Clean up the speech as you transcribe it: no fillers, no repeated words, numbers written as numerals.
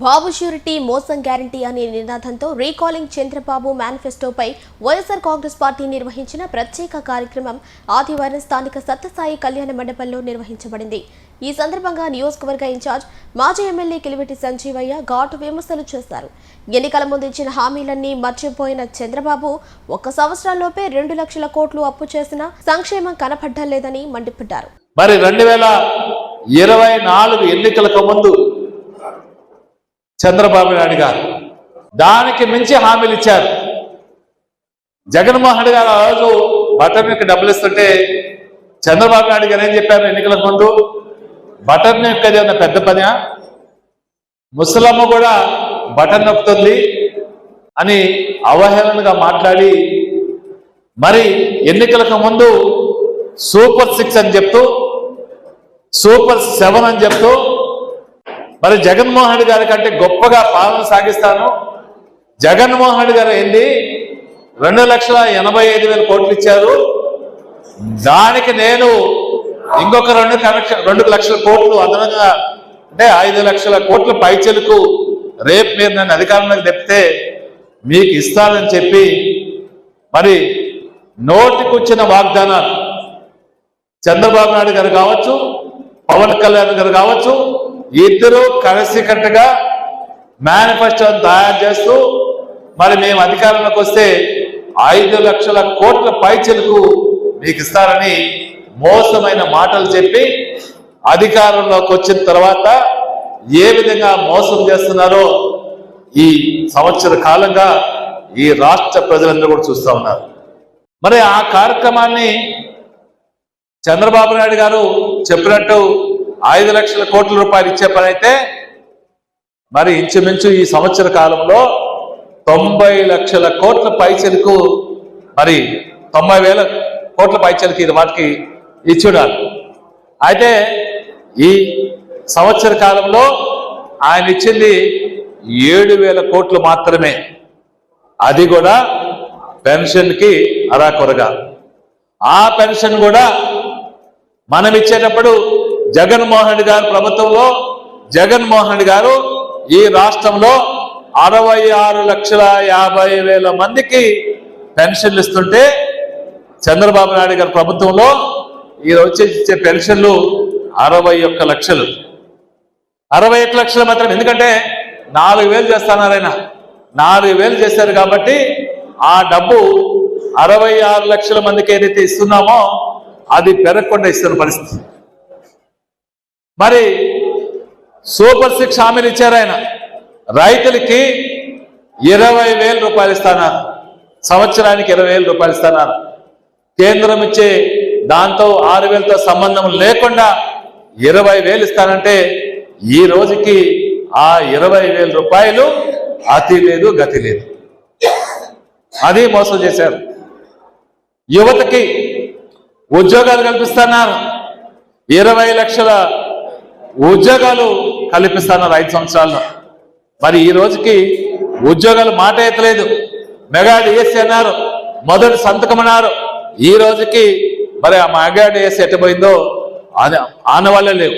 బాబు surety మోసం guarantee అనే నినాదంతో రీకాలింగ్ చంద్రబాబు మేనిఫెస్టోపై వైఎస్ఆర్ కాంగ్రెస్ పార్టీ నిర్వహించిన ప్రత్యేక కార్యక్రమం ఆదివారం స్థానిక సత్యసాయి కళ్యాణ మండపంలో నిర్వహించబడింది. ఈ సందర్భంగా నియోజకవర్గ ఇన్ఛార్జ్ మాజీ ఎమ్మెల్యే కిలివిటి సంజీవయ్య ఘాటు విమర్శలు చేశారు. ఎన్నికల ముందు ఇచ్చిన హామీలన్నీ మర్చిపోయిన చంద్రబాబు 1 సంవత్సరంలోపే 2 లక్షల కోట్లు అప్పు చేసినా సంక్షేమం కనపడ్డం లేదని మండిపడ్డారు. మరి 2024 ఎన్నికలకు ముందు చంద్రబాబు నాయుడు గారు దానికి మించి హామీలు ఇచ్చారు. జగన్మోహన్ రెడ్డి గారు ఆ రోజు బటన్ యొక్క డబ్బులు ఇస్తుంటే చంద్రబాబు నాయుడు గారు ఏం చెప్పారు? ఎన్నికలకు ముందు బటన్ నొక్కది అన్న పెద్ద పని, ముసలమ్మ కూడా బటన్ నొక్కుతుంది అని అవహేళనగా మాట్లాడి మరి ఎన్నికలకు ముందు సూపర్ 6 అని చెప్తూ సూపర్ 7 అని చెప్తూ మరి జగన్మోహన్ రెడ్డి గారి కంటే గొప్పగా పాలన సాగిస్తాను. జగన్మోహన్ రెడ్డి గారు ఏంది 2,85,000 కోట్లు ఇచ్చారు, దానికి నేను ఇంకొక 2 లక్షల కోట్లు అదనంగా అంటే 5 లక్షల కోట్ల పైచెలకు రేపు మీరు నన్ను అధికారంలోకి తెప్పితే మీకు ఇస్తానని చెప్పి మరి నోటికొచ్చిన వాగ్దానాలు చంద్రబాబు నాయుడు గారు కావచ్చు, పవన్ కళ్యాణ్ గారు కావచ్చు, ఇద్దరు కలిసికట్టుగా మేనిఫెస్టోని తయారు చేస్తూ మరి మేము అధికారంలోకి వస్తే 5 లక్షల కోట్ల పైచెలకు మీకు ఇస్తారని మోసమైన మాటలు చెప్పి అధికారంలోకి వచ్చిన తర్వాత ఏ విధంగా మోసం చేస్తున్నారో ఈ సంవత్సర కాలంగా ఈ రాష్ట్ర ప్రజలందరూ కూడా చూస్తూ ఉన్నారు. మరి ఆ కార్యక్రమాన్ని చంద్రబాబు నాయుడు గారు చెప్పినట్టు 5 లక్షల కోట్ల రూపాయలు ఇచ్చే పని అయితే మరి ఇంచుమించు ఈ సంవత్సర కాలంలో 90 లక్షల కోట్ల పైచెలకు మరి 90,000 కోట్ల పైచెలకి ఇది వాటికి ఇచ్చి ఉండాలి. అయితే ఈ సంవత్సర కాలంలో ఆయన ఇచ్చింది 7,000 కోట్లు మాత్రమే, అది కూడా పెన్షన్కి అరాకొరగా. ఆ పెన్షన్ కూడా మనం ఇచ్చేటప్పుడు జగన్మోహన్ రెడ్డి గారి ప్రభుత్వంలో జగన్మోహన్ రెడ్డి గారు ఈ రాష్ట్రంలో 66,50,000 మందికి పెన్షన్లు ఇస్తుంటే చంద్రబాబు నాయుడు గారి ప్రభుత్వంలో ఈ రోజు ఇచ్చే పెన్షన్లు 61 లక్షలు. 61 లక్షలు మాత్రం, ఎందుకంటే 4,000 చేస్తున్నారు ఆయన, 4,000 చేశారు కాబట్టి ఆ డబ్బు 66 లక్షల మందికి ఏదైతే ఇస్తున్నామో అది పెరగకుండా ఇస్తున్న పరిస్థితి. మరి సూపర్ 6 హామీలు ఇచ్చారు ఆయన. రైతులకి 20,000 రూపాయలు ఇస్తున్నారు, సంవత్సరానికి 20,000 రూపాయలు ఇస్తున్నారు. కేంద్రం ఇచ్చే దాంతో 6,000తో సంబంధం లేకుండా 20,000 ఇస్తానంటే ఈ రోజుకి ఆ 20,000 రూపాయలు అతి లేదు గతి లేదు, అది మోసం చేశారు. యువతకి ఉద్యోగాలు కల్పిస్తున్నారు, 20 లక్షల ఉద్యోగాలు కల్పిస్తున్నారు 5 సంవత్సరాల్లో. మరి ఈ రోజుకి ఉద్యోగాలు మాట ఎత్తలేదు. మెగా డిఎస్సీ అన్నారు, మొదటి సంతకం అన్నారు, ఈ రోజుకి మరి ఆ మెగా డిఎస్సీ ఎట్టబోయిందో ఆనవాళ్ళే లేవు.